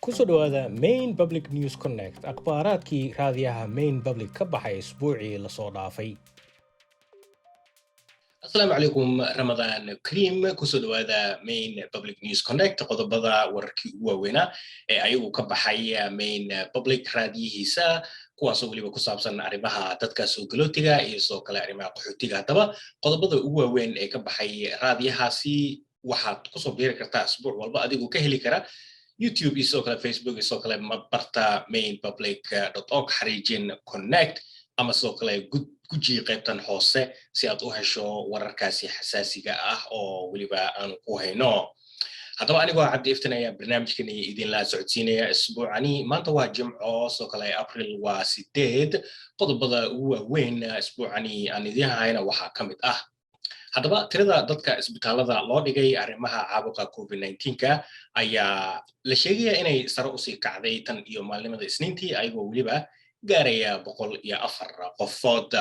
kusoo dhawaada Main Public News Connect akhbaaraadkii raadiyaha Main Public ka baxay isbuucii la soo dhaafay. Asalaamu calaykum Ramadaan Kariim kusoo dhawaada Main Public News Connect qodobada wararkii ugu waaweynaa ee ayagu ka baxay Main Public raadiyihiisa kuwaasoo waliba ku saabsan arrimaha dadka soo galootiga iyo soo kale arrimaha qaxootiga. Haddaba qodobada ugu waaweyn ee ka baxay raadiyahaasi waxaad kusoo biiri kartaa isbuuc walba adigoo ka heli kara YouTube iyo kale Facebook iyo kale barta mainpublic.org xariijin connect ama soo kale guji qaybtan hoose si aad u hesho wararkaasi xasaasiga ah oo waliba aan ku hayno. haddaba anigoo cabdi iftinaya barnaamijkan idin la socodsiinaya isbuucani maanta waa Jimco soo kale April waa 8 qodobada ugu waaweyn isbuucani aan idin hayna waxa kamid ah. haddaba tirada dadka isbitaalada loo dhigay arrimaha caabuqa COVID-19 ayaa la sheegaya inay sare u sii kacday tan iyo maalinimada Isniintii ayagoo waliba gaaraya 104 qofood.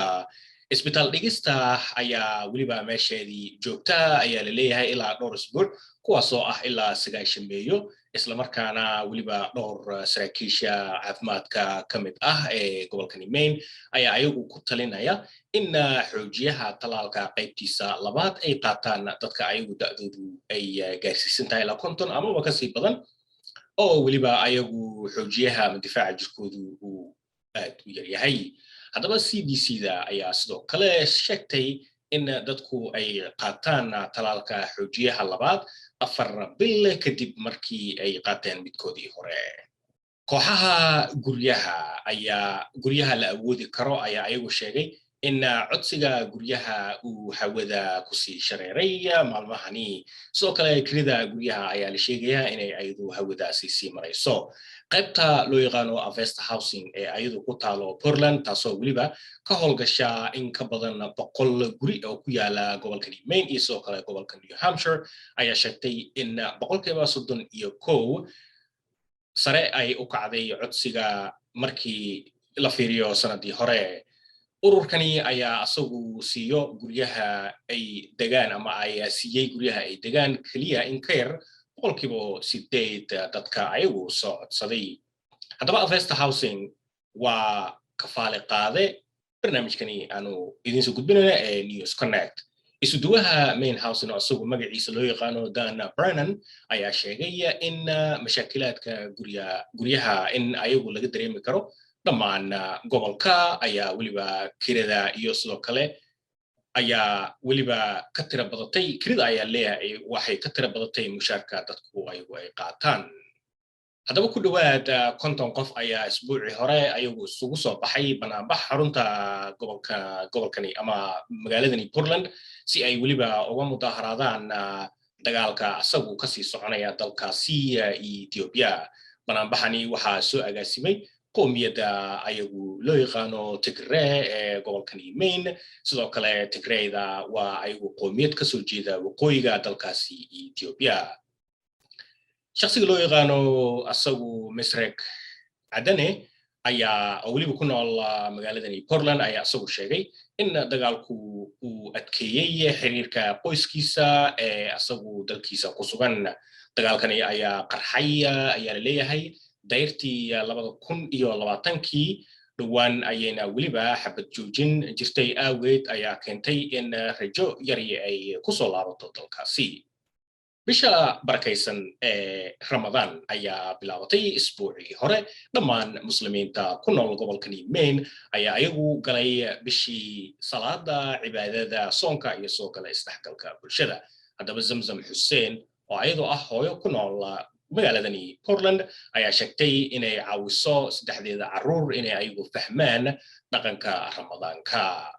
isbitaal dhigista ayaa waliba meesheedii joogta ayaa la leeyahay ilaa dhowr isbuuc kuwaasoo ah ilaa 9 meeyo isla markaana waliba dhowr saraakiisha caafimaadka kamid ah ee gobolka Maine ayaa ayagu ku talinaya in xoojiyaha talaalka qaybtiisa labaad ay qaataan dadka ayagu da'doodu ay gaarsiisan tahay ilaa 50 ama ka sii badan oo waliba ayagu xoojiyaha difaaca jirkoodu uu aad u yar yahay. haddaba CDC-da ayaa sidoo kale sheegtay in dadku ay qaataan talaalka xoojiyaha labaad 4 bil kadib markii ay qaateen midkoodii hore. kooxaha guryaha la awoodi karo ayaa ayagu sheegay in codsiga guryaha uu hawada ku sii shareeray maalmahani. sidoo kale kirida guryaha ayaa la sheegayaa inay ayadu hawadaasi sii marayso. qaybta loo yaqaano Avesta Housing ee ayadu ku taalo Portland taasoo waliba ka howlgasha in ka badan 100 guri oo ku yaala gobolka Maine iyo sidoo kale gobolka New Hampshire ayaa sheegtay in 31% sare ay u kacday codsiga markii la fiiriyo sanadii hore. ururkani ayaa asagu siiyo guryaha ay degaan ama ay siiyay guryaha ay degaan kaliya in ka yar 8% dadka ayagu soo codsaday. haddaba Avesta Housing waa kafaale qaade barnaamijkani aanu idin soo gudbinayna ee News Connect. isuduwaha Main Housing oo asagu magaciisa loo yaqaano Dan Brennan ayaa sheegay in mashaakilaadka guryaha in ayagu laga dareemi karo dhammaan gobolka ayaa waliba kirada iyo sidoo kale ayaa waliba ka tira badatay kirida ayaa leeyahay waxay ka tira badatay mushaarka dadku ayagu ay qaataan. haddaba ku dhawaad 50 qof ayaa isbuucii hore ayagu isugu soo baxay banaanbax xarunta gobolkani ama magaaladani Portland si ay waliba uga mudaharaadaan dagaalka asagu ka sii soconaya dalkaasi Ethiopia. banaanbaxani waxaa soo agaasimay qoomiyadda ayagu loo yaqaano Tigray ee gobolka Maine. sidoo kale Tigrayda waa ayagu qoomiyad ka soo jeeda waqooyiga dalkaasi Ethiopia. shakhsiga loo yaqaano asagu Mesrek Adane ayaa waliba ku nool magaaladani Portland ayaa asagu sheegay in dagaalku uu adkeeyay xiriirka qoyskiisa ee asagu dalkiisa ku sugan. dagaalkani ayaa qarxay ayaa la leeyahay dayrtii 2020 dhawaan ayayna waliba xabad joojin jirtay aaweed ayaa keentay in rajo yari ay ku soo laabato dalkaasi. bisha barakaysan ee Ramadaan ayaa bilaabatay isbuucii hore. dhammaan muslimiinta ku nool gobolka Maine ayaa ayagu galay bishii salaada cibaadada soonka iyo soo kale isdhexgalka bulshada. haddaba Zamzam Hussein oo ayadoo ah hooyo ku nool magaaladani Portland ayaa sheegtay inay caawiso saddexdeeda caruur inay ayagu fahmaan dhaqanka Ramadaanka.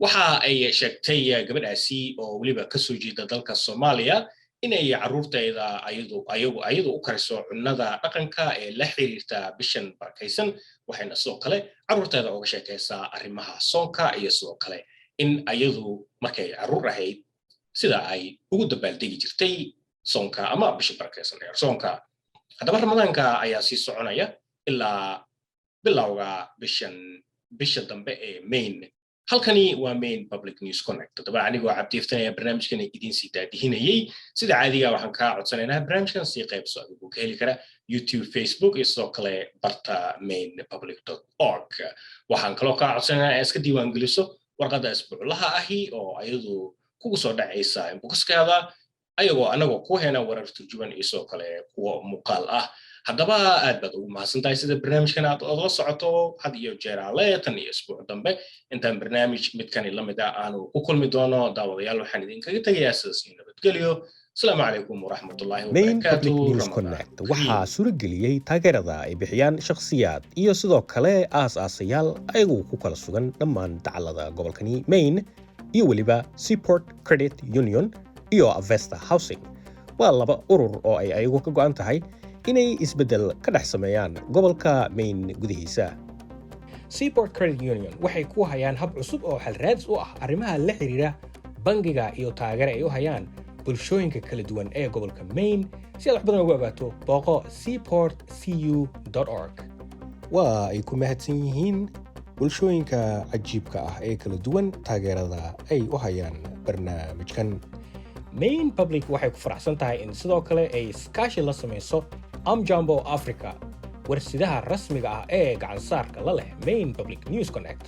waxa ay sheegtay gabadhaasi oo waliba ka soo jeeda dalka Soomaaliya inay caruurteeda ayadu u kariso cunnada dhaqanka ee la xiriirta bishan barakaysan. waxayna sidoo kale caruurteeda uga sheekaysaa arrimaha soonka iyo sidoo kale in ayadu markay caruur ahayd sida ay ugu dabaaldegi jirtay soonka ama bisha barakaysan ee soonka. haddaba Ramadaanka ayaa sii soconaya ilaa bilowga bisha dambe ee Maine. halkani waa main public news connect daba anigoo cabdiiftanaya barnaamijkan idin sii daadihinayay sida caadiga waxaan kaa codsanaynaa barnaamijkan sii qaybso adigu ka heli kara YouTube Facebook iyo sidoo kale barta mainpublic.org waxaan kaloo kaa codsanaynaa iska diiwaan geliso warqadda isbuuclaha ahi oo ayadu kugu soo dhacaysa inboxkaada ayagoo anagoo ku heena warar turjuban iyo sidoo kale kuwa muuqaal ah haddaba aad baad ugu mahadsantahay sida barnaamijkan aad la socoto had iyo jeer tan iyo isbuuc dambe intaan barnaamij midkani la mid ah aanu ku kulmi doono daawadayaal waxaan idinkaga tegayaa sidaas nabadgelyo asalaamu calaykum waraxmatullaahi main public wabarakaatu news connect waxaa suurageliyey taageerada ay bixiyaan shakhsiyaad iyo sidoo kale aas-aasayaal ayagu ku kala sugan dhammaan dacallada gobolkani Maine iyo weliba Seaport Credit Union iyo Avesta Housing waa laba urur oo ay ayagu ka go'an tahay inay isbeddel ka dhex sameeyaan gobolka Maine gudihiisa. Seaport Credit Union waxay ku hayaan hab cusub oo xal raadis u ah arrimaha la xiriira bangiga iyo taageero ay u hayaan bulshooyinka kala duwan ee gobolka Maine si aad wax badan ugu ogaato booqo seaportcu.org. waa ay ku mahadsan yihiin bulshooyinka cajiibka ah ee kala duwan taageerada ay u hayaan barnaamijkan. Main Public waxay ku faraxsan tahay in sidoo kale ay iskaashi la samayso Amjambo Africa warsidaha rasmiga ah ee gacan saarka la leh Main Public News Connect.